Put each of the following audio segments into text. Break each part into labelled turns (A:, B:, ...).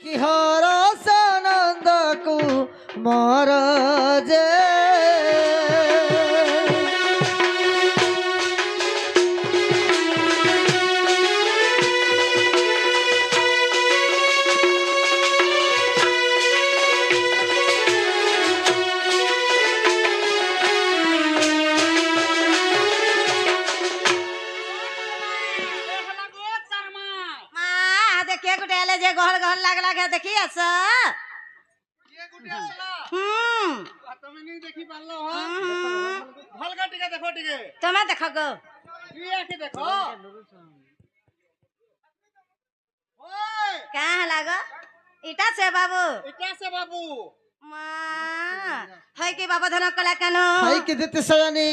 A: কি হরস নন্দকু মর যে
B: দেখে গুটে এলে যে গহল গহল লাগলা গে দেখি আস
A: তুমি নি দেখি পারলো ভালকা টিকে দেখো টিকে
B: তুমি দেখ গো
A: কি দেখো ওই
B: কা হলা গো ইটা সে বাবু
A: এটা সে বাবু
B: মা হয় কি বাবা ধন কলা কেন
A: হাই কি দিতে সয়ানি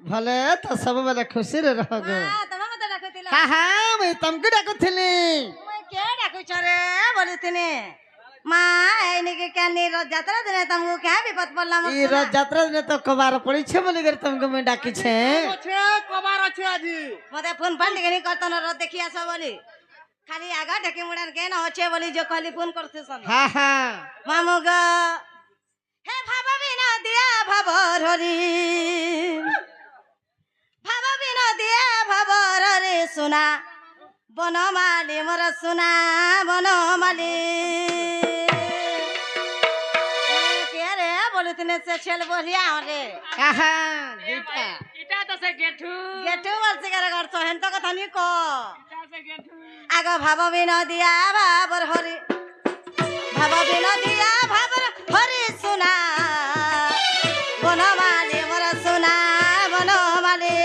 A: ভলে তো সব বেলা খুশি রে রহ গো
B: তুমি মতে ডাকুতিলা
A: হ্যাঁ হ্যাঁ মই তমকে ডাকুথিলি
B: মই কে ডাকুছ রে বলিতিনি মা এই নিকে কেনি যাত্রা দিনে তমকু কে বিপদ পড়লাম
A: ই রথ যাত্রা দিনে তো কবার পড়িছে বলি করে তমকে মই ডাকিছে
C: আছে কবার আছে আজি
B: মতে ফোন ফান দিকে করতন রথ দেখি আস বলি খালি আগা ঢেকি মুড়ান কেন হচ্ছে বলি যে খালি ফোন করতে সন
A: হ্যাঁ হ্যাঁ
B: মামু গো হে ভাবা বিনা দিয়া ভাব হরি ভাবা বিনা দিয়া ভাব রে সোনা বনমালি মোর সোনা বনমালি কে রে বলিতিনে সে ছেলে বলিয়া রে
A: হ্যাঁ দুইটা
C: এটা তো সে গেঠু
B: গেটু বলছে কে করছ হেন তো কথা নি ক
C: এটা সে গেঠু
B: আগ ভাব বিনা দিয়া ভাবর হরি ভাব বিনা দিয়া ভাবর হরি সোনা বনমালি মোর সোনা বনমালি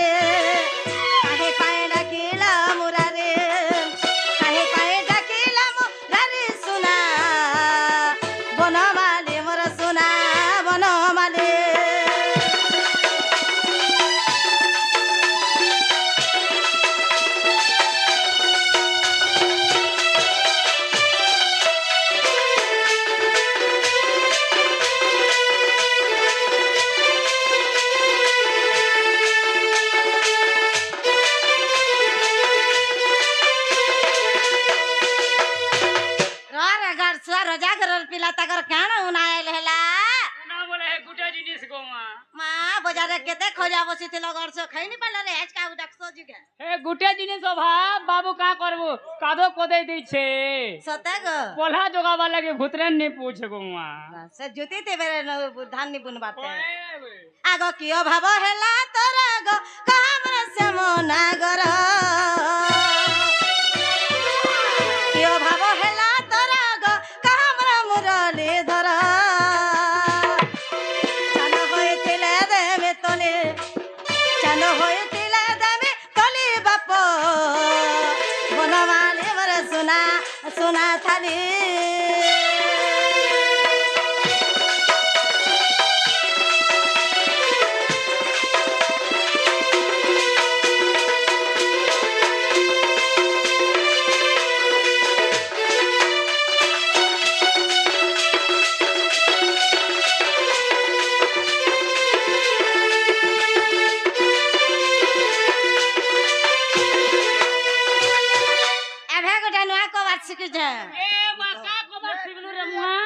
B: কাহে পায়ে ডাকিলা মুরারে কাহে পায়ে ডাকিলা মুরারে সোনা বনমালি মোর সোনা বনমালি রোজা ঘরের পিলা তাকর কেন উনাইল হেলা
C: না বলে হে গুটা জিনিস গো মা
B: মা বাজারে কেতে খোঁজা বসিছিল গরছ খাইনি পারল রে আজ কাউ ডাকছো জিগে
C: হে গুটা জিনিস অভাব বাবু কা করবো কাদো কোদাই দিছে
B: সতে গো
C: পলহা জোগাবার লাগে ভুতরেন নি পুছে গো মা
B: সে জুতি তে বেরে ধান নি বুন বাতে আগ কিও ভাব হেলা তোর গো কামর সে মনা গর কিও ভাব হেলা তোর গো কামর মুরলি ধর চান হইতিলে দেবে তলে চান হইতিলে দেবে তলে বাপ বনমালি মর সোনা সোনা থালি এভে গোটা নুয়া কবার শিখিছে
C: এ মা কা খবর শিখলু রে মুহা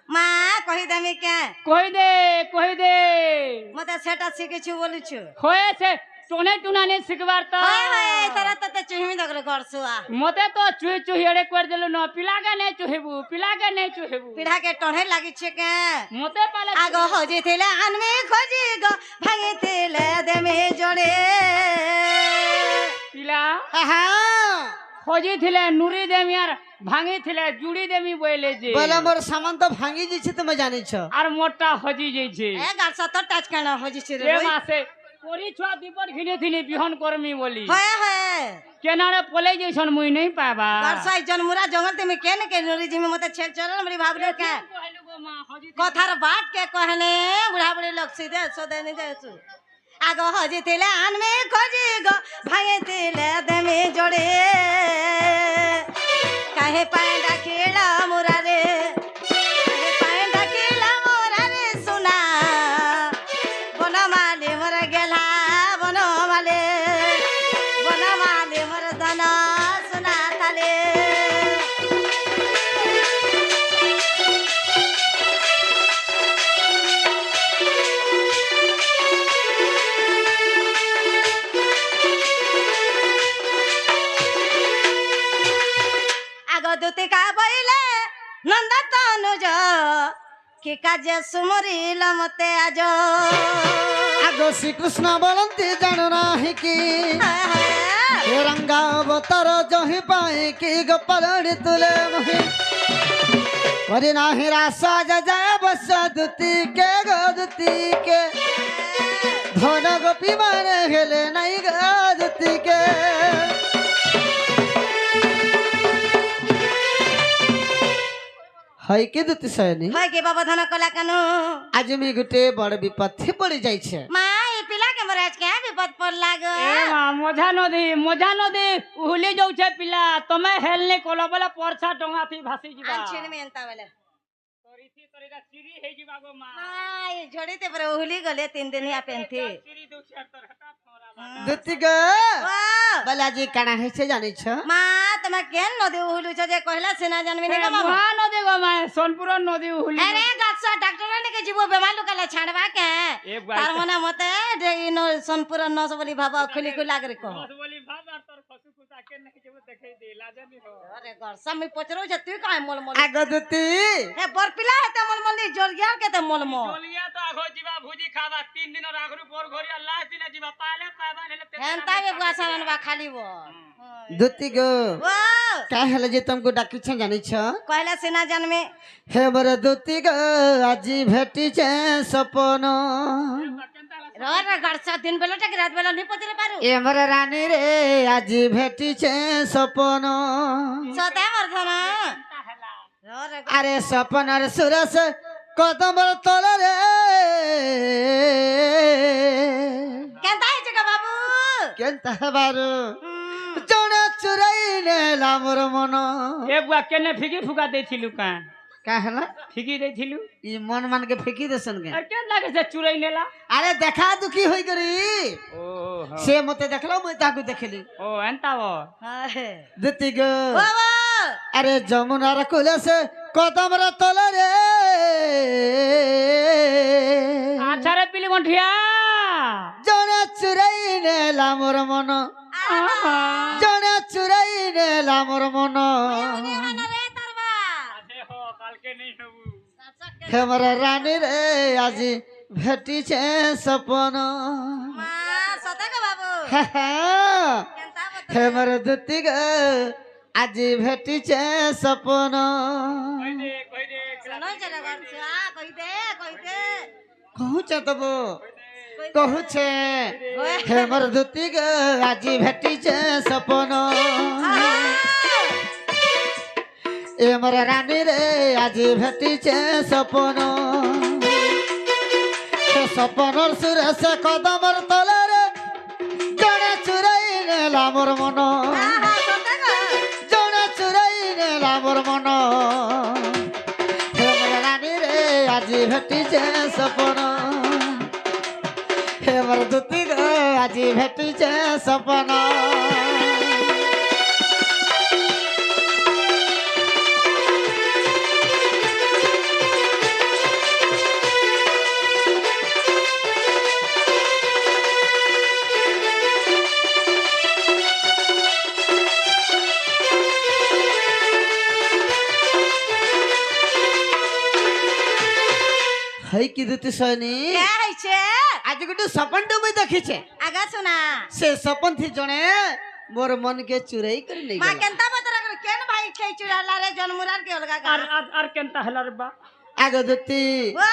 B: মা কহি দেমি কে
C: কই দে
B: মতে সেটা শিখেছি বলিছু
C: হয়েছে টনে টুনানে শিখবার তো
B: হয় হয় তারা তো চুহিমি দগলে করছু আ
C: মতে তো চুহি চুহি এড়ে করে দিলু ন পিলাগে নেই চুহেবু
B: পিঠা কে টনে লাগিছে কে
C: মতে পালে
B: আগ হজি থিলে আনমি খজি গো ভাঙি থিলে দেমি জড়ে
C: পিলা
A: হ্যাঁ
C: খোঁজি থিলে নুরি দেমি আর ভাঙি থিলে জুড়ি দেমি বইলে যে
A: বলে মোর সামান তো ভাঙি যাচ্ছে তুমি জানিছ
C: আর মোটা হজি যাইছে
B: এ গাছ তো টাচ কেন হজিছে রে
C: এ মাসে পরি ছুয়া বিপদ ঘিনে থিনি বিহন করমি বলি
B: হয় হয়
C: কেনারে পলে যাইছন মুই নাই পাবা
B: গাছ জন্মুরা জঙ্গল তুমি কেন কে নরি জিমি মতে ছেল চলন মরি ভাবলে কে কথার বাট কে কহনে বুড়া বুড়ি লোক সিধে সোদে নি দেছু আগ হজি থিলে আনমি খজি গো ভাঙি থিলে দেমি জড়ে কাহে পায়ে ডাকিলা মুরারে কাহে পায়ে ডাকিলা মুরারে সোনা বনমালি মোর গেলা বনমালি বনমালি মোর ধন সোনা থালে দুতিকা বইলে নন্দা তনুজ কি কাজে সুমরিল মতে আজ
A: আগো শ্রীকৃষ্ণ বলন্তি জানো নাহি কি हे रंगा अवतार जही पाए की गपरणी तुले मही करी नाही रासा जय बस दुती के गदती के धन गोपी मारे गेले नहीं गदती के हाय के दुती सयनी
B: হয় কি বাবা ধন কলা কানু
A: आज मी गुटे बड़ विपत्ति पड़ी जाई छे
B: মা এই পিলা কে মরে আজ কে বিপদ পড়লা গো
C: ए माँ मजा नदी उहली जाऊे पिला तमे हेलने कोला बोला परछा डोंगा थी भासी जीवा
B: আনছিন মে এন্তা বেলে
C: तोरीदा सीरी हे जीवा गो माँ
B: মাই ঝড়িতে পরে উহলি গলে 3 দিন ইয়া পেনথি
C: सीरी दो शर्त हटा थोड़ा
A: दुती ग
B: ও
A: बालाजी काना है छे जानी छ
B: মা তুমি কেন নদী উহলু যে কইলা সিনা জানবি নি গো মামা
C: महा नदी गो माँ सोनपुर नदी उहली
B: আরে গাছ ডাক্তার নে কে জীব বেমার লুকালে ছাড়বা কে
C: ए बाई
B: তার মানে মতে ইনো সোনপুর নস বলি ভাবা খুলি খুলি লাগরে কহ
C: बस बोली भाब और तोर खसु खुसा के नहीं जब देखे दे लाजे नहीं हो
B: अरे घर सामी पचरो जे तू काय मोल मोल
A: आगो दुती
B: हे बरपिला हेते मोल मोल नी जोरगियार केते मोल मोल
C: बोलिया तो आगो जीवा भुजी खावा 3 दिन और आगरू पोर घोरिया लास्ट दिन जीवा पाले पाबा नेले
B: हेंता बे बुआसारन बा खाली वो
A: दुती गो
B: वो
A: का हले जे तुमको डाकी छ जानी छ
B: कहला सिना जन्मे
A: हे बर दुती ग आजी भेटी छे सपन
B: रे घर सा दिन बेला टक रात बेला नी पचरे पारू
A: ए मर रानी रे आजी भेटी छे सपन
B: सदा मरथना रे
A: अरे सपन रे सुरस कदम तल रे
B: केंता है जगा बाबू
A: केनता बारू जोना चुराई ने लामर मन
C: ए बुआ केने फिकी फुका देथिलु का
A: का हला
C: फिकी देथिलु
A: ई मन मान के फेंकी देसन के
C: अरे के लागे से चुराई नेला
A: अरे देखा दुखी होई करी
C: ओ हो
A: से मते देखलो मैं ताकू देखली
C: ओ एंता वो
B: हाय
A: दुती गो
B: बाबा
A: अरे जमुना रे कुले से कदम रे तल रे
C: अच्छा रे पिली गंठिया
A: जोना चुराई ने लामर मन जोना चुराई ने लामर मन
B: रे तरबा
C: अरे हो काल के नहीं हबू
A: हेमर रानी रे आजी भेटी छे सपन
B: मा सदा का बाबू
A: हे
B: केंता बत
A: हेमर दुती ग आजी भेटी छे सपन
C: कोई दे
B: सुनो चला घर से आ कहि दे
A: कहू छे तबो कहू छे हेमर दुती ग आजी भेटी छे सपन ए मर रानी रे आजी भेटी छे सपन सपनर सुरेश कदमर तले रे जड़े चुराई नेला मोर मन जड़े चुराई नेला मोर मन हे मोर रानी रे आजी भेटी छे सपन हे मोर दुती ग आजी भेटी छे सपन है कि दुती सैनी
B: क्या है छे
A: आज गोटे सपन तो मैं देखी छे
B: आगा सुना
A: से सपन थी जने मोर मन के चुराई कर नहीं
B: मा
A: गला
B: केंता बतरा केन भाई छे चुराला रे जन्मुरार के अलगा का
C: और केनता हला रे बा
A: आगो दुती
B: वो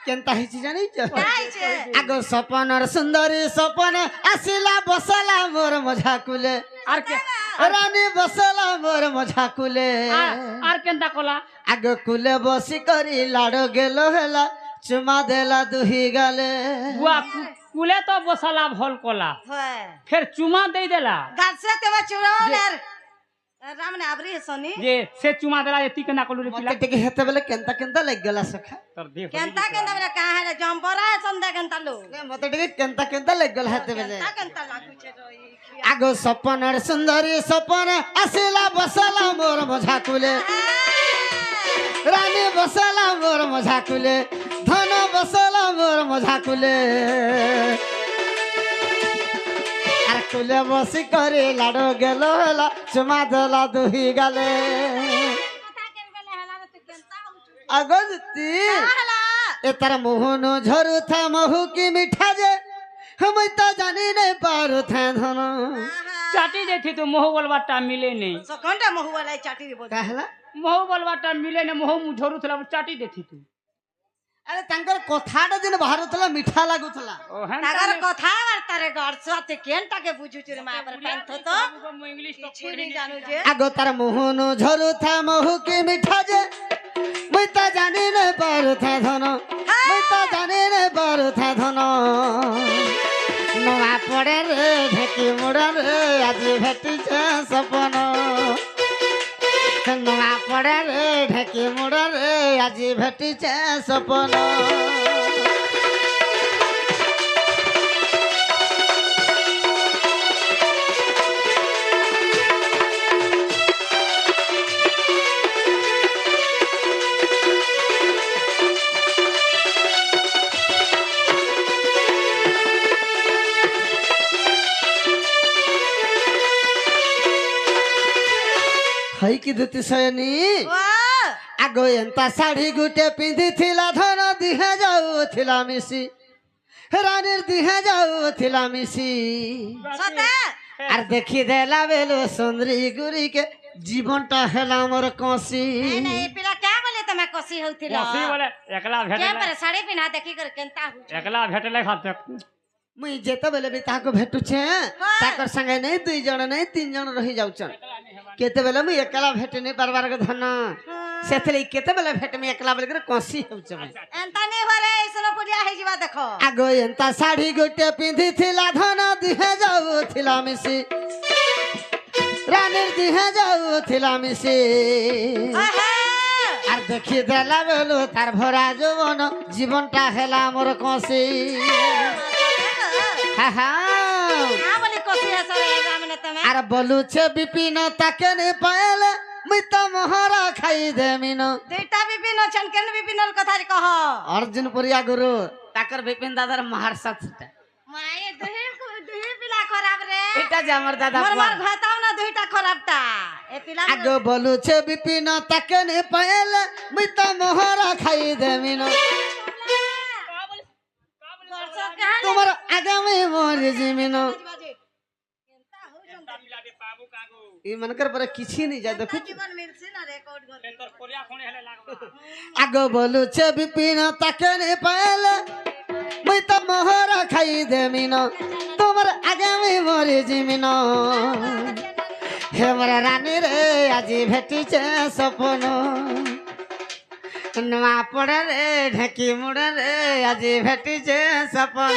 A: केनता हिची जानी छ
B: क्या है छे
A: आगो सपन और सुंदरी सपन आसिला बसला मोर मजा कुले
C: और के
A: रानी बसला मोर मजा कुले
C: और केनता कोला
A: आगो कुले बसी करी लाडो गेलो हेला चुमा देला दुही गाले
C: बुआ कुले तो बसला भल कोला
B: होय
C: फिर चुमा दे देला
B: घर से तेवा चुराओ नेर राम ने आबरी है सोनी
C: जे से चुमा देला ये तिकना कोलु रे पिला
A: मते टिके हेते बेले केनता केनता लग गेला सखा
C: तर देख
B: केंता केंता मेरा कहां है जंपरा है संदे केंता लो
A: मते टिके केनता केनता लग गेला हेते बेले
B: केंता केंता लागू छे रोई
A: आगो सपन और सुंदरी सपन आसिला बसला मोर मजा कुले रानी बसला मोर मजा कुले धन बसला मोर मजा कुले आर कुले बसी करे लाडो गेलो हेला चुमा देला दुही गाले আগজতি
B: কাহলা
A: এ তার মোহন ঝরুথা মহু কি মিঠা যে हम तो जानी नहीं पारू थे धन
C: चाटी देखी तो मोह बोलबाटा मिले नहीं
B: সখন্ডা মহুয়ালাই চাটি দিব
A: कहला
C: मोह बोलबाटा मिले नहीं मोह मुझरू थला चाटी देखी तू
A: अरे तंकर कथाटा दिन बाहरुथला मीठा लागुथला
C: ओ हैं
B: তাগার কথা বার্তারে গড়ছতে কেনটাকে বুঝুছি রে মা পর পান্থ তো
C: इंग्लिश तो
B: কিছু নি জানু যে
A: आगो तार मोहन झरुथा महु की मिठा जे मैं तो जानी नहीं पारू थे धन मैं तो जानी नहीं पारू थे धन नवा पड़े रे ढेकी मुड़ा रे आज भेटी छे सपन नवा पड़े रे ढेकी मुड़ा रे आज भेटी छे सपन हई की दुती सयनी
B: वाह
A: आगो एंता साड़ी गुटे पिंधि थिला धन दिहे जाऊ थिला मिसी रानीर दिहे जाऊ थिला मिसी
B: সতে
A: आर देखी देला बेलो सुंदरी गुरी के जीवनटा हेला मोर कसी
B: এই না এই পিলা কে বলে তুমি কসি হউতিল
C: कोसी बोले एकला
B: কে
C: भेटले
B: পরে শাড়ি পিনা দেখি कर केनता हु
C: एकला भेटले खाते
A: मुई जेते बेले भी ताको भेटु छे ताकर संगे नहीं दुई जण नहीं तीन जण रही जाउछन केते बेले मुई एकला भेट नहीं परबार के धन सेथले केते बेले भेट मी एकला बेले के कसी होउछ मुई
B: एंता नी भरे ऐसनो पुडिया हे जीवा देखो
A: आगो एंता साड़ी गोटे पिंधि थिला धन दिहे जाऊ थिला मिसी रानीर दिहे जाऊ थिला मिसी
B: आहा
A: आर देखी देला बेलु तार भरा जवन जीवनटा हेला मोर कसी हा हा
B: না বলি কসি হসরে রামনে তুমি
A: आर बोलू छे बिपिन ताके ने पाएले मुई तो मोहरा खाई देमिन
B: দুইটা বিপিন ছন কেন বিপিনর কথা কহ
A: अर्जुन पुरिया गुरु ताकर बिपिन दादार महार साथटा
B: মায়ে দুই পিলা খরাব রে
A: এটা যে আমার দাদা
B: মোর মার ঘাতাও না দুইটা খরাবটা এ পিলা
A: आगो बोलू छे बिपिन ताके ने पाएले मुई तो मोहरा खाई देमिन तुम्हार आगामी मोर जिमिन ई मनकर पर किछि नहीं जा देखु
B: জীবন মিলছে না রেকর্ড করে
C: तोर कोरिया खोने हेले लागबा
A: आगो बोलू छे बिपिन ताके ने पाएले मुई तो मोहरा खाई देमिन तुम्हार आगामी मोर जिमिन हे मोर रानी रे आज भेटी छे सपन नवा पड़े रे ढेकी मुड़े रे आज भेटी छे सपन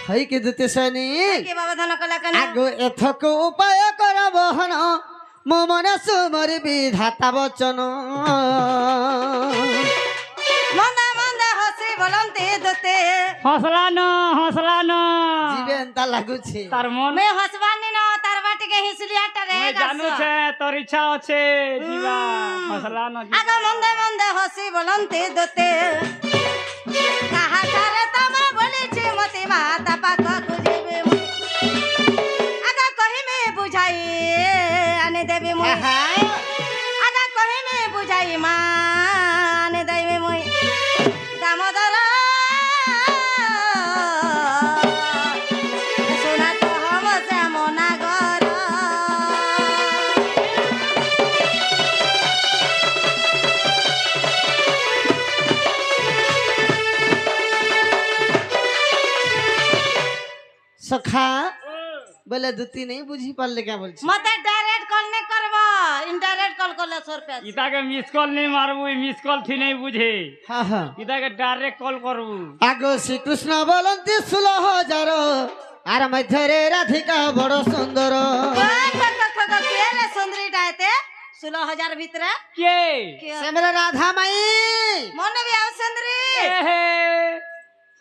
A: हई की दुते सनी
B: কি বাবা ধন কলা কেন
A: आगो एथक उपाय कर बहन मो मन सुमर विधाता वचन
B: মন্দা মন্দা হসি বলন্তে দতে
C: हौसला न
A: जीवे एंता लागुछि
C: तार मन
B: মে হসবানি না তার বাটিকে হিসলিয়াটা রে
C: मैं जानू छे तोर इच्छा আছে जीवा हौसला न
B: আগ মন্দা মন্দা হসি বলন্তে দতে কাহা তারে তমা বলিছি মতি মাতা পাক খুজিবে আগ কহিমে বুঝাই আনে দেবি মুই আগ কহিমে বুঝাই মা আনে দেবি মুই দামোদর সোনা তো হম শ্যামনা গর
A: सखा बोले दुती नहीं बुझी पारले क्या बोलछि
B: मते डायरेक्ट कॉल नहीं करबो इनडायरेक्ट कॉल करले 100 रुपया
C: इता के मिस कॉल नहीं मारबू मिस कॉल थी नहीं बुझे
A: हाँ हाँ
C: इता के डायरेक्ट कॉल करबू
A: आगो श्री कृष्ण बोलंती 16,000 आर मध्य रे राधिका बड़ सुंदर
B: केले सुंदरी डायते 16,000 भीतर
C: के
A: से मेरा राधा माई
B: मन भी आउ सुंदरी
C: एहे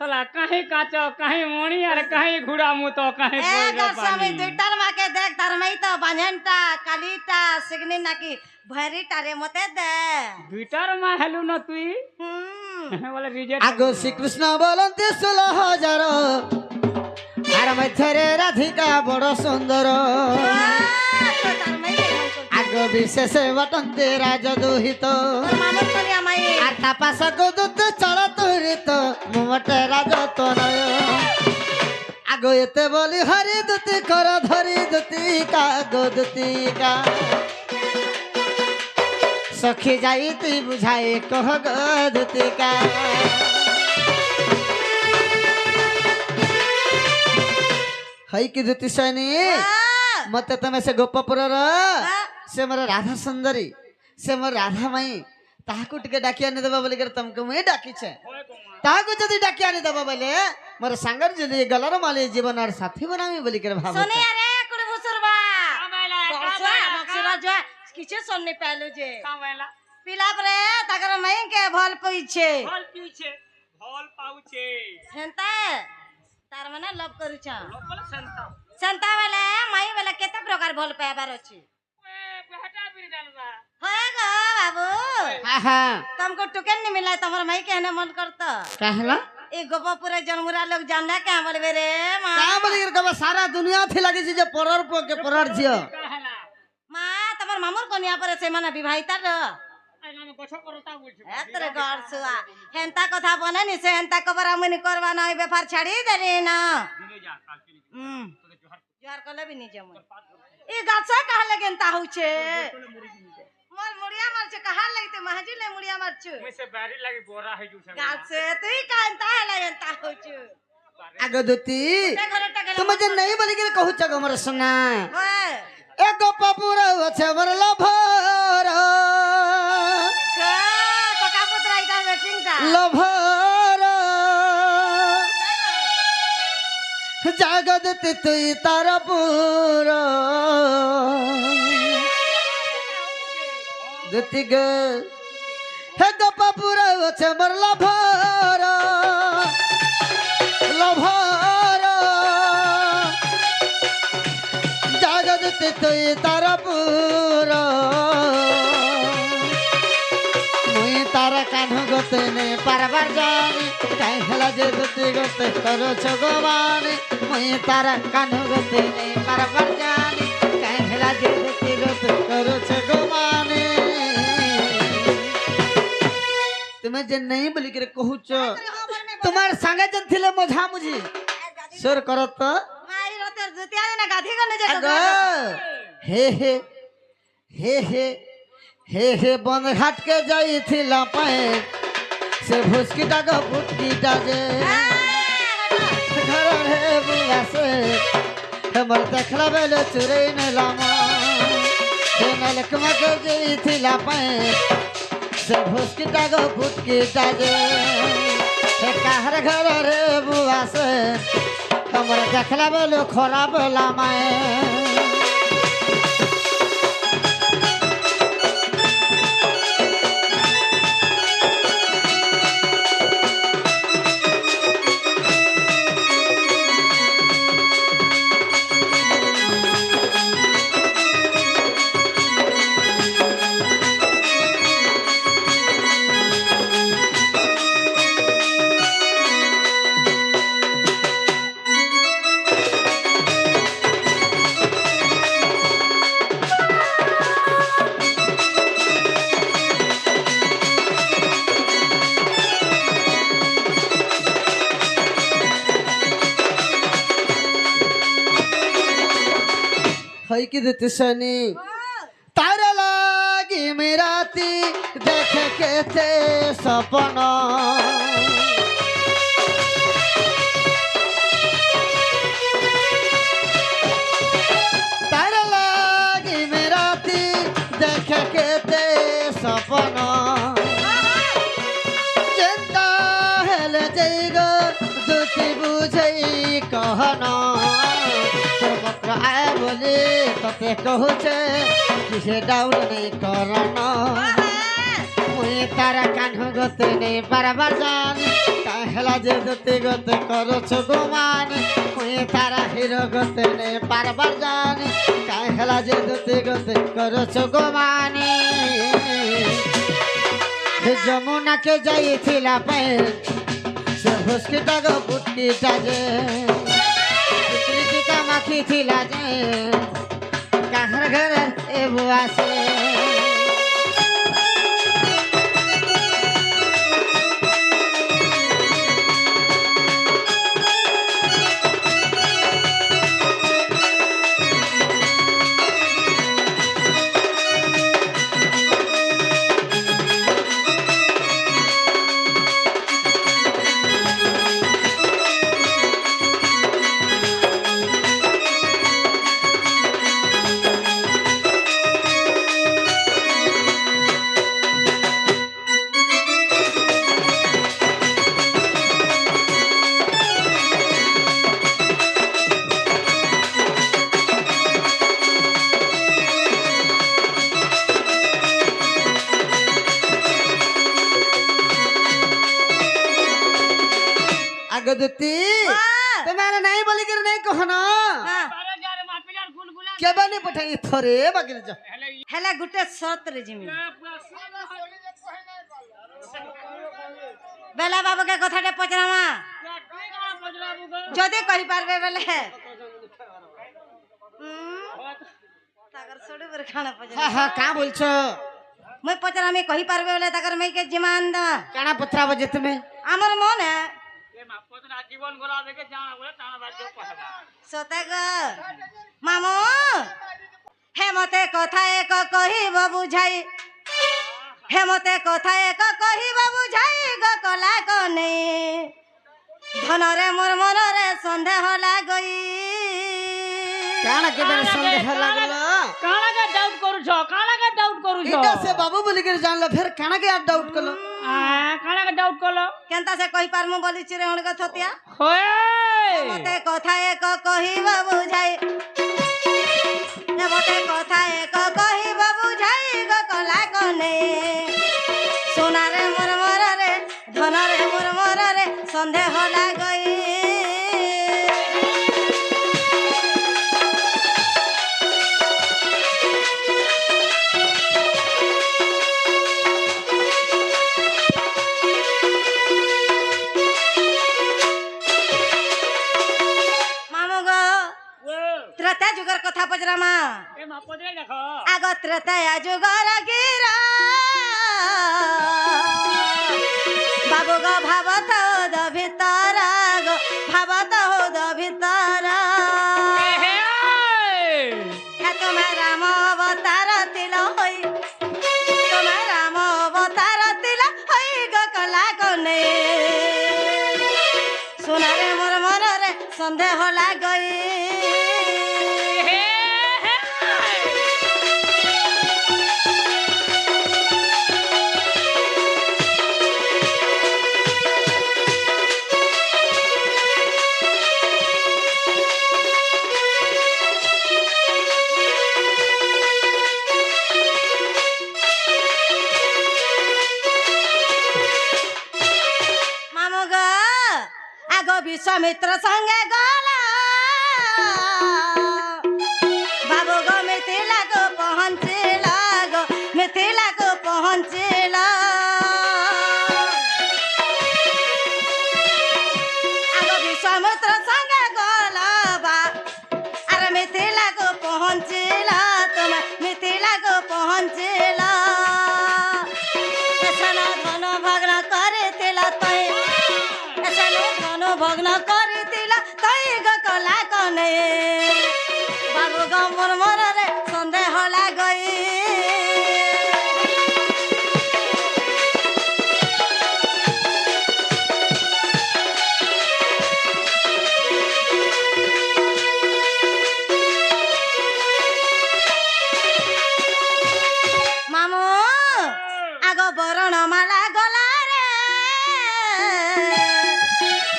C: साला बा कहीं काचो कहीं मोणी और कहीं घुड़ा मुतो कहीं
B: ए
C: बोझो
B: गरसामी
C: पानी
B: दुइटार माके देख तार मई तो बांझनटा कालीटा सिगनी नाकी भरीटा रे मते दे
C: দুইটার মা হেলু না তুই বলে রিজেক্ট
A: আগো শ্রীকৃষ্ণ বলন্তি 16,000 আর মধ্যে রাধিকা বড় সুন্দর
B: তো তার মই
A: আগো বিশেষ বটন্তি রাজ দুহিত
B: মামুর করিয়া মাই
A: আর তাপাস দুত চল তুরিত মুমটে রাজ তনয় আগো এতে বলি হরি দুতি কর ধরি দুতিকা গো দুতিকা সখী যাই তুই বুঝাই কহ গো দুতিকা হই কি দুতি সৈনী মতে তুমি সে গোপপুর से मोर राधा सुंदरी से मोर राधा माई ताहाकु टिके डाकी आनी देबा बोली कर तुमको मैं डाकी छे ताहाकु जदी डाकी आनी देबा बोले मोर संगर जदी गलर माली जीवन और साथी बनामी बोली कर भाव
B: सोने अरे कुड़ भुसुरबा बक्सरा जो किछे सोने पालू जे
C: কামাইলা
B: पिला रे ताकर मई के भल पइछे
C: ভল পিছে ভল পাউছে
B: सेंता तार माने लव करू छ
C: লোকল সন্তা
B: सेंता वाले मई वाला केते प्रकार भल पाइबार अछि
C: বেটা বির জানবা
B: होए गो बाबू
A: हां हां
B: तुमको टुकन नहीं मिला तमर मई कहने मन करता
A: कहला
B: ए गोपापुर जनमुरा लोग जानला क्या बोलबे रे मां
A: का बोली कर कबा सारा दुनिया थी लगी जे परर पो के परर जियो
C: কাহলা
B: मां तमर मामुर कोनिया पर से माने विवाहिता र
C: আই আমি গছ করতা বলছি
B: एतरे गरसुआ हेंता कथा बने नि से हेंता कबरा मुनि करवा नहीं बेफार छाड़ी देले ना
C: দিনে যা কালকে নি তোকে জোহার
B: जोर कले भी नहीं जम ए गाछा कहा लगेंता होछे मोर मुड़िया मारछे कहा लगते महाजी ले मुड़िया मारछु
C: मैं से बारी लागी गोरा है जू से
B: गाछे तुई कांता है लगेंता होछु
A: आगो दुती तुम जे नहीं बोली कर कहू छ गमर सुना
B: ओए
A: एक पपुर छे मोर लभर
B: का पुत्र आइता वेटिंग ता
A: लभर जागत तुई तारपुर दुती ग हे गपपुर छे मोर लभर लभर जागत तुई तारपुर मुई तार कान्ह गते ने पारबार जानी काई हला जे दुती गते करो छगवानी मुई तार कान्ह गते ने पारबार जानी काई हला जे दुती गते करो छगवानी तुम्हें जे नहीं बोली करे कहूच तुम्हार संगे जन थिले मझा मुझी सुर करो तो
B: माई रोते जुतिया ना गाधी गने जे
A: अगो हे हे हे हे हे हे बंद घाट के जाई थिला पाए से भुसकी डाग फुटकी डाजे घर रे बुआ से हमर देखला बेले चुरे न लामा हे नलकमा के जाई थिला पाए से भुसकी डाग फुटकी डाजे हे कहर घर रे बुआ से हमर देखला बेले खराब लामाए है कि देते सनी तारा लागी मेराती देख के थे सपना तारा लागी मेराती देख के थे सपना चिंता हेल जैगो दुती बुझई कहना आए बोले तते कहू छे किसे डाउन नहीं करना मुई तारा कान्हु गते नहीं बराबर जान कहला जे गते गते करो छो गुमान मुई तारा हीरो गते नहीं बराबर जान कहला जे गते गते करो छो गुमान जमुना के जाई थिला पे से हुस्की टागो पुटकी टाजे कृतिका माखी थिला जे कहर घर ए बुआ से गदती तुम्हारे नहीं बोली कर नहीं कहो ना क्या बने पठाई थोरे बगिर जा
B: हेला गुटे सत रे जिमी बेला बाबू के कथाटे पचरामा जदि कहि पारबे बेले ताकर सोडे बर खाना पचरा
A: हां हां का बोलछो
B: मैं पचरामे कहि पारबे बेले ताकर मैं के जिमान द
A: काना पत्रा बजे तुम्हें
B: हमर मन है
C: जीवन गोला देके जाना बोले ताना बाजो कहबा
B: सतेग मामो हे मते कथा एक कहिब बुझाई हे मते कथा एक कहिब बुझाई ग कला कने धनरे मोर मनरे संदेह लागई
A: काना के बेर संदेह लागलो
C: काना का डाउट करू छो
A: इटा से बाबू बोली कर जान लो फिर काना के डाउट कलो
C: काना का डाउट कलो
B: केनता से कहि पारमु बोली चिरे हण के थतिया
C: होए
B: मते कथा एक कहिब बुझाई हे मते कथा एक कहिब बुझाई ग कला कने सोनारे मोर मोररे धनरे मोर मोररे संदेह लागई जुगर कथा पजरामा
C: ए मा पजरे देखो
B: आगो त्रताया जुगर गिरा बाबू गो भावत हो द भितर गो भावत हो द भितर हे तुम्हें राम अवतार तिल होई तुम्हें राम अवतार तिल होई गो कला कने सोनारे मोर मनरे संदेह लागई विश्वामित्र संगे गला बाबू गो मिथिला को पहुँचला गो मिथिला को पहुँचला आगो विश्वामित्र संगे गला बा अरे मिथिला को पहुँचला तुम मिथिला को पहुँचला धन भग्न करे तिला तय भग्न करितिला तै ग कला कने बाबू ग मोर मोररे संदेह लागई मामू आगो बरण माला गला रे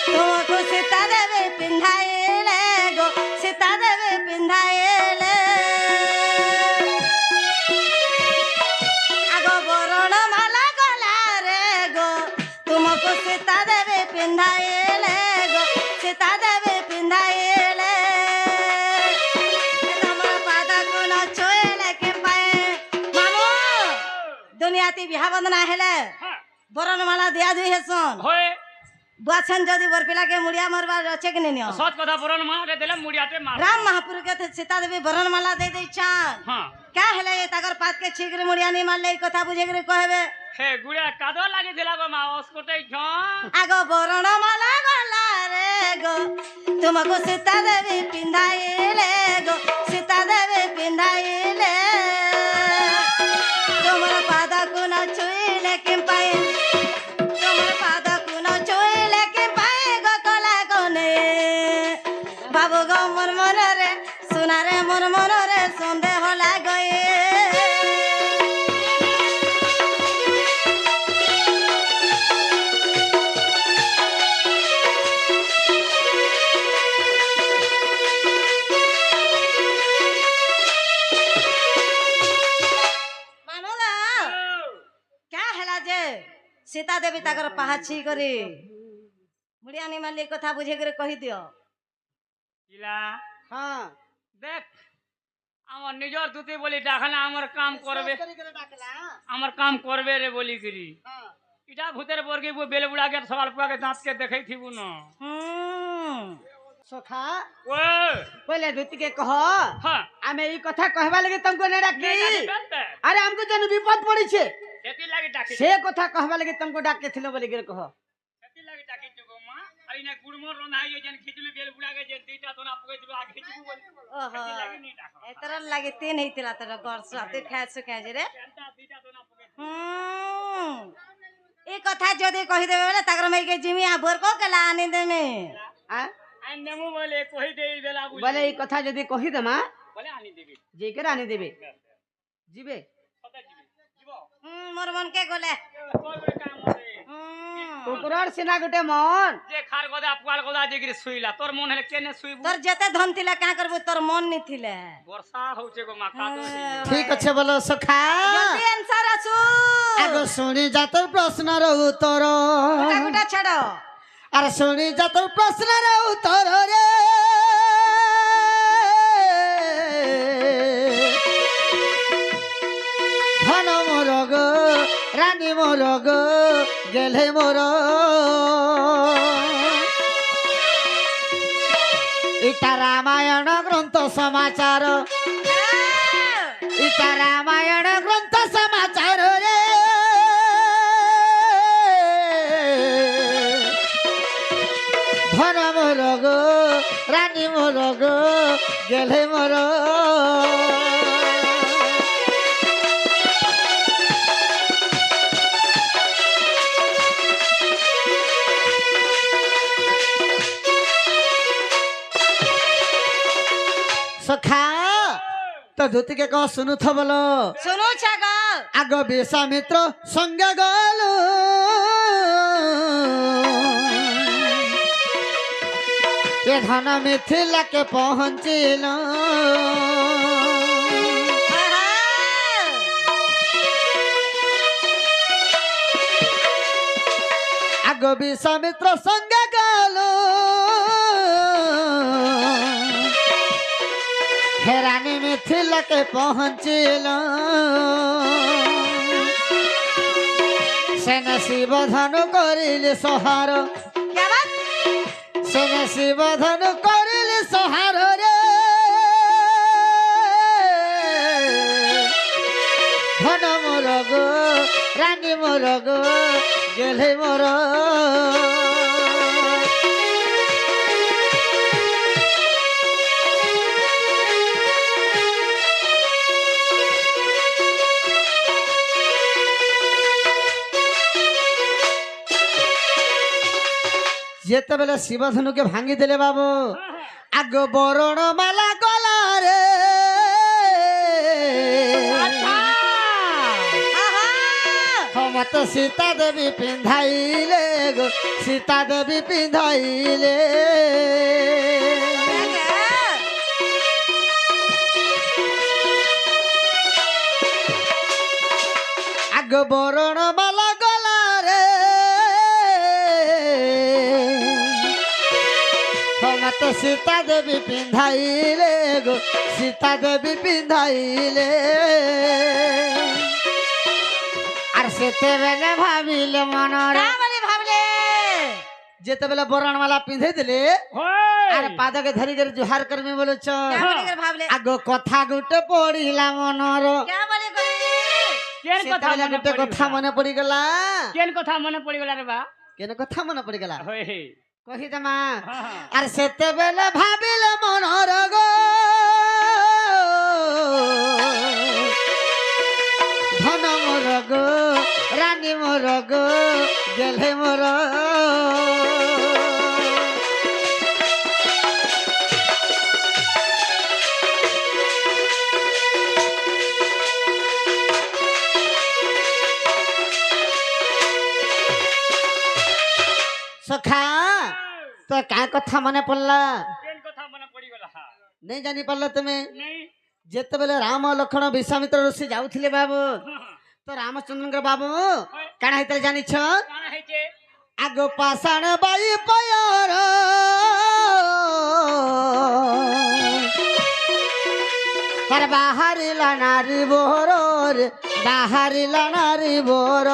B: तुमको सीता देवी पिंधाइले गो सीता देवी पिंधाइले বরিয়াতি বিহা বন্দনা হেলে বরণমালা দিয়া দুই হেসন
C: হয়ে
B: বুয়াছেন যদি বরপিলাকে মুড়িয়া মারবার আছে কি নিও
C: সৎ কথা বরণ মারে দিলে মুড়িয়াতে মার
B: রাম महापुर के थे सीता देवी बरनमाला दे दे चान
C: হ্যাঁ
B: क्या हेले तागर पात के छिगरे मुड़िया नहीं मारले ई कथा बुझे के कहबे
C: হে গুড়া কাদো লাগিছিল গো মা অস্কটাই ছ
B: आगो बरनमाला गला रे गो तुमको सीता देवी पिंधाइले गो सीता देवी पिंधाइले तुमर पादा को न छुइले कि पाए तुमर पादा को न छुइले कि पाए गो कला कोने बाबू गो मोर मन रे सुना रे मोर मन रे संदेह लागए मानुला क्या हेला जे सीता देवी ताकर पाहाची करे मुड़िया नहीं मारले ई कथा बुझे के कहि दियो
C: ইলা
A: হ্যাঁ
C: দেখ আমার নিজের দুতে বলি ডাকালে আমার কাম করবে আমার কাম করবে রে বলি করি এটা ভূতের বর্গে বেলে বুড়াকে সকাল পুয়াকে দাঁতকে দেখাই থিবু না
A: সখা
C: ও
A: পহলে ধুতিকে কহ
C: হ্যাঁ
A: আমি এই কথা কহবা লাগি তুমको नहीं डाकली
C: বেলতে
A: अरे हमको जन विपद पड़ी छे
C: সেটি লাগি ডাকি
A: से कथा कहबा लगे तुमको डाक के थिलो बोली गिर कहो
C: সেটি লাগি ডাকি তো মা আই না গুড়মোর রনাই যেন খিচুলি বেল বুড়াকে যে দুইটা তোনা পকে দিবা আগে খিচুবু বলি
B: ओहो
C: সেটি লাগি নি ডাকো
B: एतर लागे तीन हेतिला तर घर साथे खाएछु काजे रे
C: এটা দুইটা তোনা পকে
B: ए कथा जदि कहि देबे बोले ताकर मई के जिमी आ बोर को केला आनी देमे
A: आ
C: আই নেমু বলে কই দেই বেলা বুঝি
A: बोले ई कथा जदी कहि दमा
C: বলে আনি দিবি
A: जे के रानी देबे जीबे
C: কথা দিবি জীব
B: मोर मन के गोले
C: কই বলে কাম আছে
A: कुकुरर सेना गुटे मन
C: যে খার গদা পুয়াল গদা যেগিরে শুইলা তোর মন হলে কেনে শুইবু
B: तोर जते धन थिला का करबो तोर मन नि थिले
C: বর্ষা হউছে गो মা কাদো
A: ठीक अच्छे बोलो सखा
B: जल्दी आंसर आसु
A: आगो सुनी जातर प्रश्न रो उत्तर
B: गुटा गुटा छड़ो
A: अरे सुनी जातर प्रश्न रो उत्तर रे धन मोर गो रानी मोर गो गेले मोर इटा रामायण ग्रंथ समाचार इटा रामायण ग्रंथ समाचार रे धन मोर गो रानी मोर गो गेले मोर सखा तो धुति के कह सुनु थ बोलो
B: सुनु छगो
A: आग विश्वामित्र संग गलु ये धन मिथिला के पहुँचिल आग विश्वामित्र संग गलु हेरानी मिथिला के पहुँचिल सेन शिव धनु करिल सहार
B: क्या बात
A: सेन शिव धनु करिल सहार रे धन मोर गो रानी मोर गो गेले मोर যেতে বেলে শিবধনু কে ভাঙি দিলে বাবু আগ বরণ মালা গলা রে মত সীতা দেবী পিন্ধাইলে গো সীতা দেবী পিন্ধাইলে আগ বরণ মালা গলা রে মত সীতা দেবী পিন্ধাইলে গো সীতা দেবী পিন্ধাইলে আর সেতেবেলে ভাবিলে মনর
B: का बोले भावले
A: যেতেবেলে বরণমালা পিঁধে দিলে
C: होय
A: আর পাদকে ধরি করে জুহার করবি বলেছ
B: क्या बोले कर भावले
A: আগ কথা গুটে পড়িলা মনর
B: क्या बोले कर
C: केन कथा
A: সেতেবেলে
C: মনে
A: গুটে কথা মনে পড়িগলা
C: केन कथा मने पड़ी गला रे बा
A: কেন কথা মনে পড়িগলা
C: होय हे
A: কহি দেমা
C: हां हां
A: আর সেতেবেলে ভাবিলে মনর গো ধন মোর গো রানী মোর গো গেলে মোর সখা তো কা কথা মনে পড়লা
C: केन कथा मने पड़ी गला
A: नहीं जानी पारल तुमे
C: नहीं
A: যেতেবেলে রাম লক্ষণ বিশ্বামিত্র ঋষি যাଉଥିଲେ বাবু তো রামচন্দ্রଙ୍କ বাবু কাଣା ହେଇଥିଲେ জানিছ
C: काना है जे
A: আগ পাষাণ বাই পয়র আর বাহারিলা নারী বোর রে বাহারিলা নারী বোর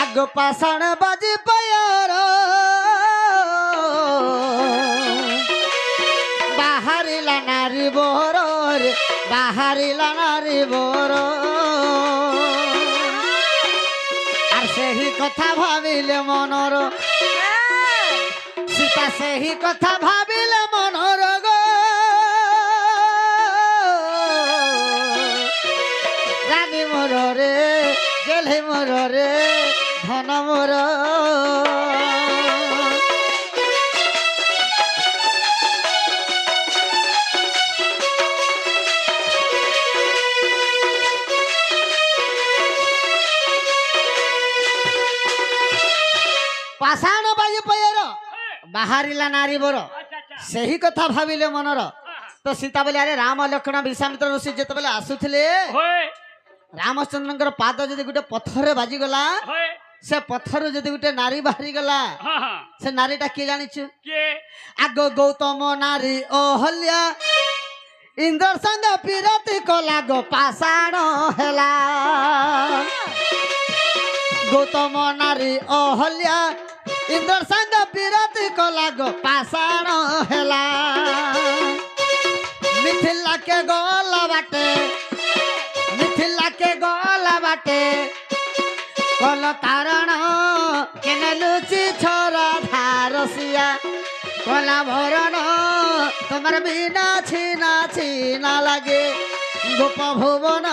A: আগ পাষাণ বাজি পয়র বাহারিলা নারী বোর রে বাহারিলা নারী বোর আর সেই কথা ভাবিলে মনর সীতা সেই কথা ভাবিলে মনর গো রানী মোর রে গেলে মোর রে ধন মোর পাষাণ বাই পয়র বাহারিলা নারী বোর
C: अच्छा अच्छा
A: ସେହି କଥା ଭାବିଲେ ମନର ତ ସୀତା ବୋଲେ ଆରେ ରାମ ଲକ୍ଷ୍ମଣ ବିଶ୍ୱାମିତ୍ର ଋଷି ଯେତେବେଳେ ଆସୁଥିଲେ
C: होय
A: ରାମଚନ୍ଦ୍ରଙ୍କର ପାଦ ଯଦି ଗୋଟେ ପଥରରେ ବାଜିଗଲା
C: होय
A: ସେ ପଥରରୁ ଯଦି ଗୋଟେ ନାରୀ ବାହାରିଗଲା
C: हां हां
A: ସେ ନାରୀଟା କିଏ ଜାଣିଛୁ
C: के
A: ଆଗ ଗୌତମ ନାରୀ ଅହଲ୍ୟା ଇନ୍ଦ୍ର ସଙ୍ଗ ପିରତି କଲା ଗो ପାଷାଣ ହେଲା ଗୌତମ ନାରୀ ଅହଲ୍ୟା ଇନ୍ଦ୍ର ସଙ୍ଗ ପିରତି କଲା ଗো ପାଷାଣ ହେଲା ମିଥିଲା କେ ଗଲା ବାଟେ ମିଥିଲା କେ ଗଲା ବାଟେ কল কারণ কেন লুচি ছড়া ধারসিয়া কলা ভরণ তোমার বিনা ছিনা ছিনা লাগে গোপ ভুবন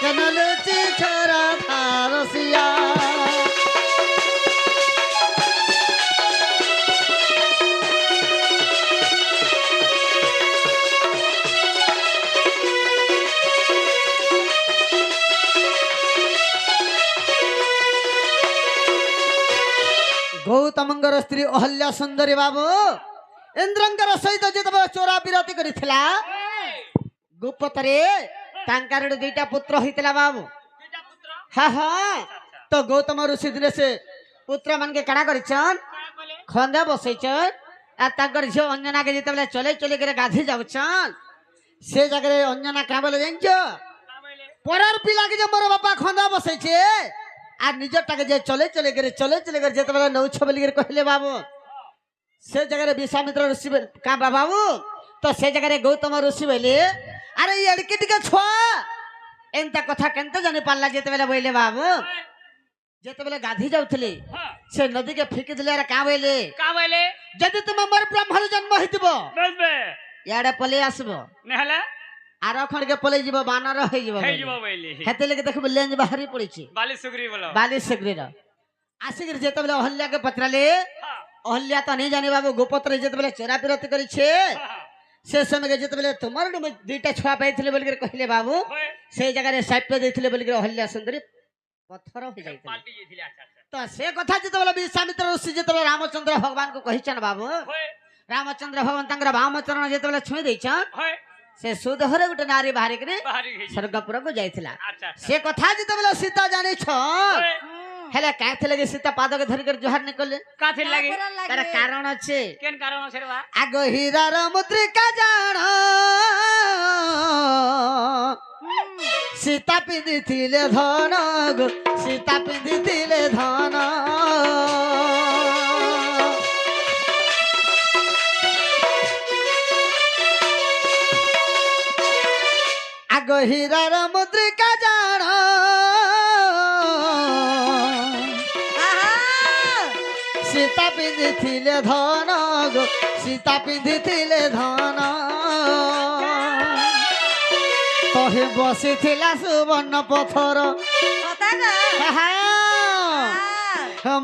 A: কেন লুচি ছড়া ধারসিয়া গৌতমঙ্গর স্ত্রী অহল্যা সুন্দরী বাবু ইন্দ্রঙ্গর সহিত যেতবে চোরা বিরতি করিছিলা গুপ্তরে তাঙ্কার দুইটা পুত্র হইতিলা বাবু
C: बेटा पुत्र
A: হ্যাঁ হ্যাঁ তো গৌতম ঋষি দিনে সে পুত্র মানকে কাড়া করিছন
C: का बोले
A: খন্দা বসাইছন আর তাঙ্কর ঝিও অঞ্জনাকে যেতবে চলে চলে করে গাধি যাউছন সে জায়গায় অঞ্জনা কা বলে জানছ
C: का बोले
A: পরের পিলাকে যে মোর বাপা খন্দা বসাইছে আর নিজরটাকে যে চলে চলে করে যেতবে নৌছ বলি করে কহিলে বাবু সে জায়গায় বিশ্বামিত্র ঋষি কা বাবু তো সে জায়গায় গৌতম ঋষি বলে আরে এই এড়কে টিকে ছোয়া এন্তা কথা কেনতে জানি পারলা যেতবে বইলে বাবু যেতবে গাধি যাউথিলে
C: हां
A: সে নদীকে ফিকি দিলে আর কা বইলে
C: का बोले
A: যদি তুমি মোর ব্রহ্মার জন্ম হইতিব
C: बस बे
A: ইয়াড়ে পলে আসব
C: नेहला
A: আর ওখানকে পলে যাব বানর হয়ে যাব
C: हे जीवा बोले
A: হেতে লেগে দেখব লেঞ্জ বাহারি পড়িছে
C: बाली सुगरी बोलो
A: বালিশ সেগ্রির আসিকি যেতবে অহল্যাকে পত্রালে
C: हां
A: অহল্যা তো নেই জানি বাবু গোপত্রে যেতবে চোরা বিরতি করেছে
C: हां
A: সে সময় যেতবে তোমার দুইটা ছুয়া পাইছিলে বলি কহিলে বাবু
C: होय
A: সেই জায়গায় সাপ্য দিয়েছিলে বলি অহল্যা সুন্দরী পথর হয়ে যাইছিল
C: पार्टी ये थिले अच्छा अच्छा
A: তো সে কথা যেতবে বিশ্বামিত্র ঋষি যেতবে রামচন্দ্র ভগবান কো কহিছেন বাবু
C: होय
A: রামচন্দ্র ভগবান তাঙ্কর বামচরণ যেতবে ছুঁই ଦେଇଛନ୍
C: होय
A: সে সুদহরে গোটে নারী বাহারিকি
C: बाहरी गई
A: স্বর্গপুরକୁ ଯାଇଥିଲା
C: अच्छा अच्छा
A: সে কথা যেতবে সীতা জানিছ
C: होय
A: হেলে কাঁথে লাগে সীতা পাদকে ধরি করে জোহার নিকলে
C: কাথির লাগি
A: তার কারণ আছে
C: কেন কারণ আছে রে বা
A: আগ হীরার মুদ্রিকা জাণ সীতা পিঁধিলে ধন গো সীতা পিঁধিলে ধন আগ হীরার মুদ্রিকা জাণ সীতা পিঁধিলে ধন গো সীতা পিঁধিলে ধন তহে বসিଥିଲା সুবর্ণ পথর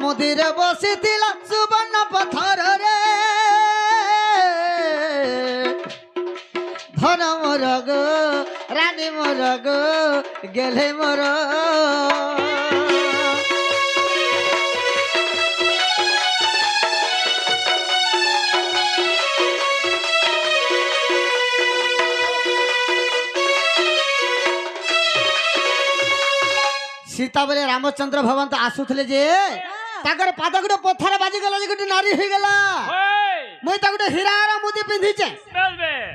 A: মুদিরে বসিଥିଲା সুবর্ণ পথর রে ধন মোর গো রানী মোর গো গেলে মোর সীতা বলে রামচন্দ্র ভগবান তো আসুলে যে তাকর পাদ গোটে পথরে বাজি গলা যে গোটে নারী হয়ে গেলা মুই তা গোটে হীরার মুদি পিঁধিছে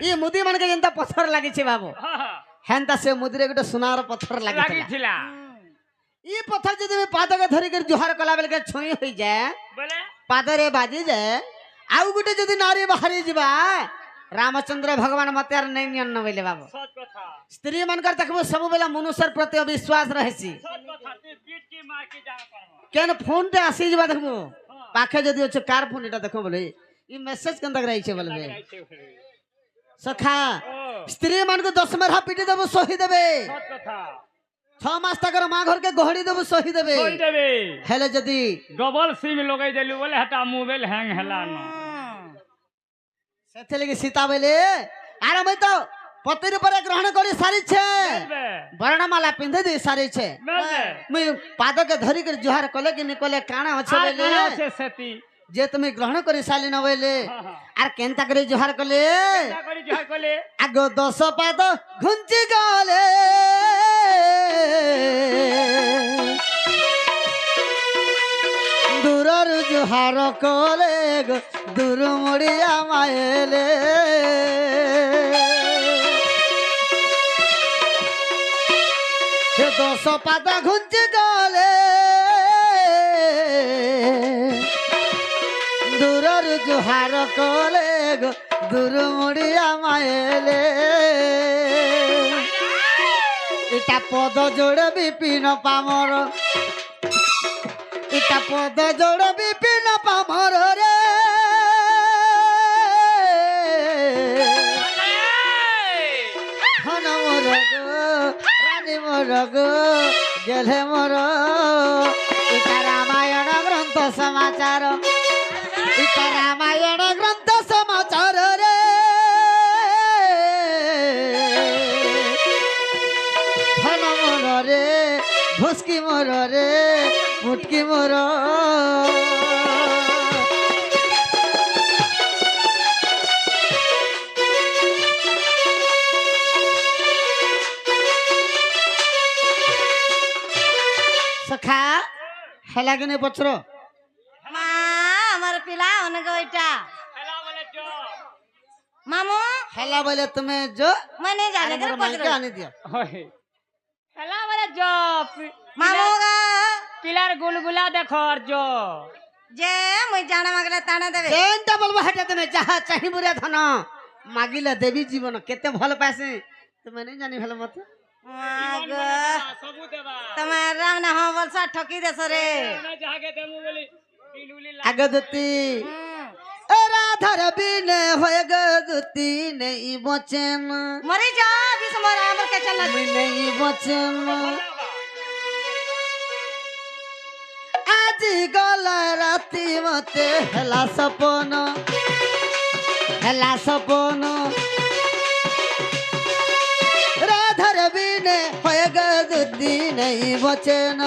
A: ই মুদি মানকে যেনতা পথর লাগিছে বাবু হেনতা সে মুদিরে গোটে সোনার পথর লাগিଥିଲା ই পথর যদি আমি পাদকে ধরি করে জোহার কলা বেলকে ছুঁই হই যায়
C: বলে
A: পাদরে বাজি যায় আউ গোটে যদি নারী বাহারি ଯିବା রামচন্দ্র ভগবান মতে আর নাই নিয়ন বলে বাবু
C: সৎ কথা
A: স্ত্রী মানকর দেখবো ସବୁবেলা মনুষ্যর প্রতি অবিশ্বাস রহেছি
C: সৎ কথা তুই পিট কি মার কি জান পারবো
A: কেন ফোনটা আসি যাবা দেখবো পাখে যদি হচ্ছে কার ফোন এটা দেখো বলে ই মেসেজ কেনতা রইছে বলবে সখা স্ত্রী মানকে 10 মারা পিটি দেবো সহি দেবে
C: সৎ কথা
A: 6 মাস তাকর মা ঘরকে গহড়ি দেবো সহি দেবে
C: কই দেবে
A: হেলে যদি
C: ডবল সিম লগাই দেলু বলে হাটা মোবাইল হ্যাং হেলা ন
A: সেতে লাগি সীতা বলে আর আমি তো পতির উপরে গ্রহণ করে সারিছে বর্ণমালা পিঁধে দিয়ে সারিছে মুই পাদকে ধরি করে জোহার কলে কি নিকলে কানা আছে বলে
C: আছে সেতি
A: যে তুমি গ্রহণ করে সালি না বলে আর কেনতা করে জোহার কলে
C: তা করি জয় কলে
A: আগ 10 পাদ ঘুঞ্চি গলে দূরর জোহার কলে গো দূর মুড়িয়া মায়েলে সে 10 পাদ ঘুঞ্চি গলে দূরর জোহার কলে গো দূর মুড়িয়া মায়েলে এটা পদ জোড়ে বিপিন পামর এটা পদ জোড়ে বিপিন পামর রে ধন মোর গো রানী মোর গো গেলে মোর এটা রামায়ণ গ্রন্থ সমাচার এটা রামায়ণ গ্রন্থ সমাচার রে ধন মোর রে ভুসকি মোর রে মুটকি মোর সখা হেলা কিনে পছর
B: মা আমার পিলা অনেক ওইটা
C: হেলা বলে জো
B: মামু
A: হেলা বলে তুমি जो
B: মানে জানে করে পছর
A: আনি দিও
C: হয় হেলা বলে জো
B: মামু গা
C: পিলার গুলগুলা দেখো আর জো
B: যে মই জানা মাগলে তানা দেবে
A: কেনটা বলবো হেটা তুমি যাহা চাহিবু রে ধন মাগিলে দেবী জীবন কেতে ভাল পাইছে তুমি নাই জানি ভালো মত
B: মাগো
C: সবু দেবা
B: তোমার রাম না হ বলছা ঠকি দেছ রে
C: না যাকে দেমু বলি বিলুলি
A: আগদতি রাধার বিনে হয়ে গদতি নেই বচন
B: মরে যা বিষ মরা আমার কে চল
A: নেই বচন আজি গলা রাতি মতে হেলা সপন রাধার বিনে হয়ে গদতি নেই বচন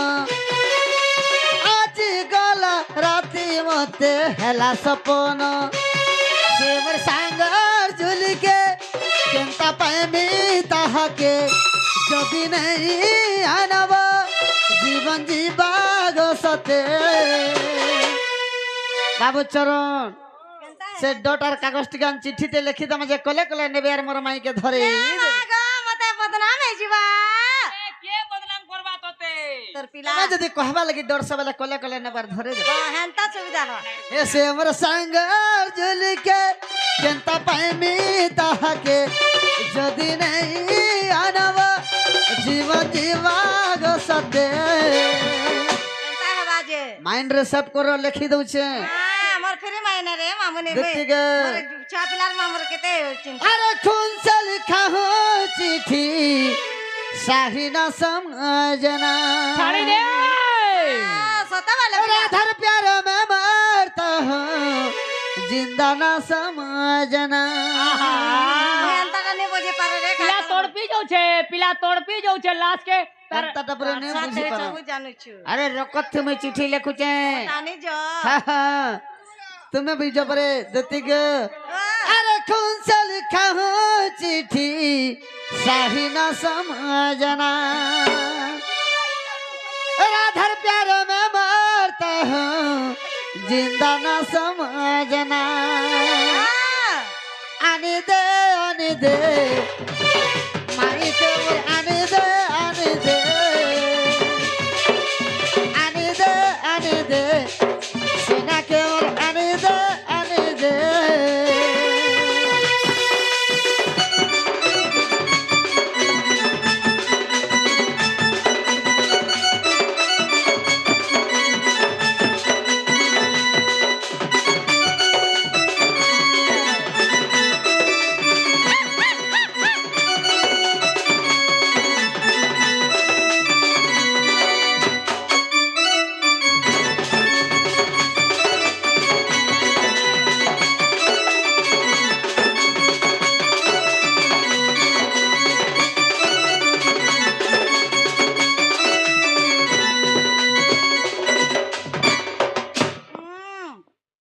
A: আজি গলা রাতি মতে হেলা সপন সেমর সাঙ্গর ঝুলিকে কেনতা পাইমি তাহাকে যদি নেই আনব জীবন জীবা গো সত সতে বাবুচরণ
B: কেনতা
A: সে ডটার কাগজটি গান চিঠিতে লিখি দম যে কলে কলে নেবে আর মোর মাইকে ধরে
B: গো মতে বদনাম হই যিবা
C: কে বদনাম করবা তোতে
B: তোর পিলা
A: তুমি যদি কহবা লাগি ডর সবেলা কলে কলে নেবার ধরে দে
B: হেনতা সুবিধা হ
A: এসে আমার সাঙ্গার জুলিকে কেনতা পাইমি তাহাকে যদি নাই আনব জীবন জীবা গো সতে
B: কেনতা হবা যে
A: মাইন্ড রে সেভ করো লিখি দউছে
B: আমার ফিরে মাইনা রে মামুনি বে
A: দেখতে গে
B: ছুয়া পিলার মামুর কেতে চিন্তা
A: अरे खून से लिखा हो चिट्ठी शाही न समझना
C: ছাড়ি দে
B: সত বলে
A: राधर प्यार में मरता हूँ जिंदा न समझना
B: হেনতা কানে বুঝি পারে রে
C: পিলা তড়পি যাচ্ছে লাস্ট কে তার
A: अंत टपरे ने बुझी पर
B: সব জানুছু
A: अरे रकत में चिट्ठी लिखुचे
B: জানি জ
A: तुम्हें भी जबरे देती गे अरे खून से लिखा हो चिट्ठी शाही न समझना राधर प्यार में मरता हूँ जिंदा न समझना आने दे माई के ओर आने दे आने दे आने दे सोना के ओर आने दे आने दे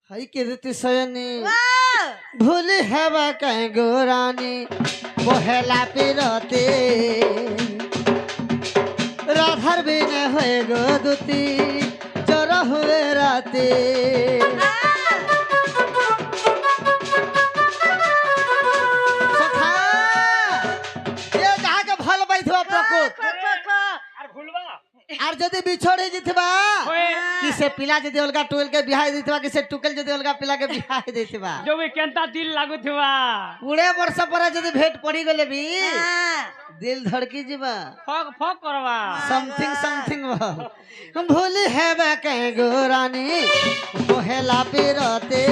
A: हाय के रीति सयनी भूल हवा कहीं गोरानी पहला पिरते राधार बिन हुए गो दुती जरा हुए राते सखा, ये कहाँ के भल बैठवा प्रकोप
C: আর ভুলবা
A: আর যদি বিছড়ে জিতবা
C: ওই
A: কিসে পিলা যদি অলগা টুয়েল কে বিহাই দিতবা কিসে টুকেল যদি অলগা পিলা কে বিহাই দিতবা
C: জবি কেনতা দিল লাগুথিবা
A: পুড়ে বর্ষ পরে যদি ভেট পড়ি গলে বি দিল ধড়কি ଯିବା
C: ফক ফক করবা
A: समथिंग भूल हेबे के गोरानी पहला पिरते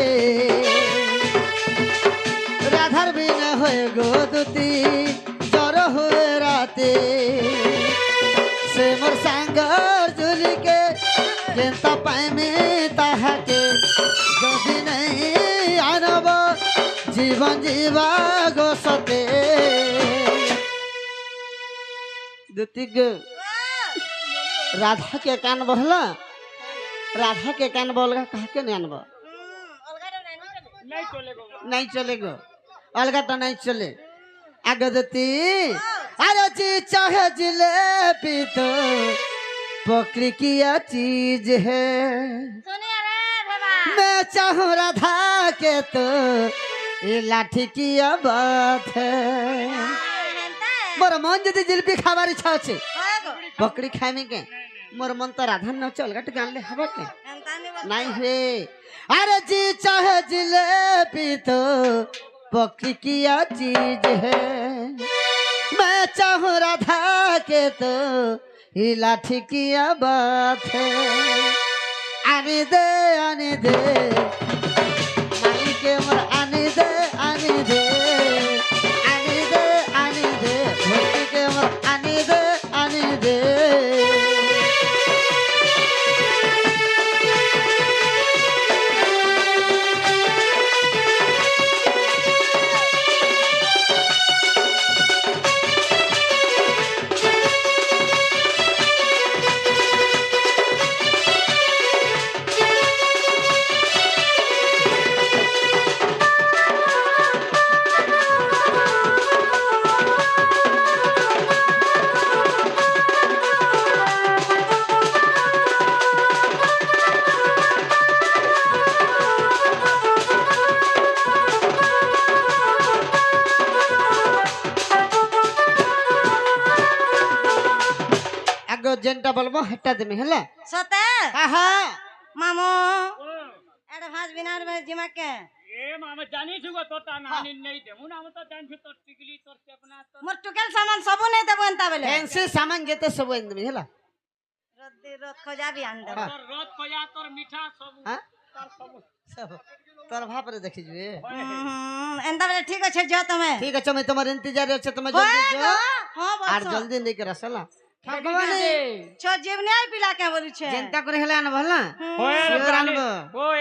A: राधार बिन होए गो दुती जर हुए राते से मोर सांगर जुली के केनता पाइमे ताहाके যদি नहीं आनब जीवन जीवा गो सते दुतिग राधा के कान बहला राधा के कान बोलगा कहा के नहीं आनब
C: নাই চলে গো
A: नहीं चलेगो अलगा तो नहीं चले आगे देती अरे जी चाहे जिलेबी तो पकड़ी किया चीज है
B: सुनिए रे भेबा
A: मैं चाहूँ राधा के तो ये लाठी की बात है मोर मन यदि जिलेबी खाबार इच्छा अच्छे पकड़ी खाए के मोर मन तो राधा न चल गट गान ले हवा के नहीं हुए अरे जी चाहे जिलेबी तो पकड़ी किया चीज है मैं चाहूँ राधा के तो ये लाठी की बात है आने दे माई के मोर आने दे आने दे भक्ति के मोर आने दे আগে যেটা বলবো হেটা দেমি হেলা
B: সতে
A: আহা
B: মামু
C: ও
B: অ্যাডভান্স বিনার জিমাকে
C: এ মামা জানিস গো তোটা নানি নেই দেমু না আমি তো জানছি তোর টিকলি তোর চেপনা তোর
B: মোর টুকেল সামান সবু নেই দেবো এনতা বলে
A: ফ্যান্সি সামান যেতে সব এনে দেমি হেলা
B: রোদ খোঁজাবি আন দেবো
C: তোর রদ খোয়া তোর মিঠা সব
A: হ্যাঁ
C: তোর সব
A: সব তোর ভাপরে দেখি যাবে
B: এনতা বলে ঠিক আছে যাও তুমি
A: ঠিক আছে আমি তোমার ইন্তজারে আছে তুমি জলদি যাও
B: হ্যাঁ
A: আর
B: বস
A: জলদি নেই করে আসলা ভগবান
B: ছ জীবনে আই পিলা কে বলিছে
A: চিন্তা করে হেলা আনবো হেলা
C: ওই
A: শিওর আনবো
C: ওই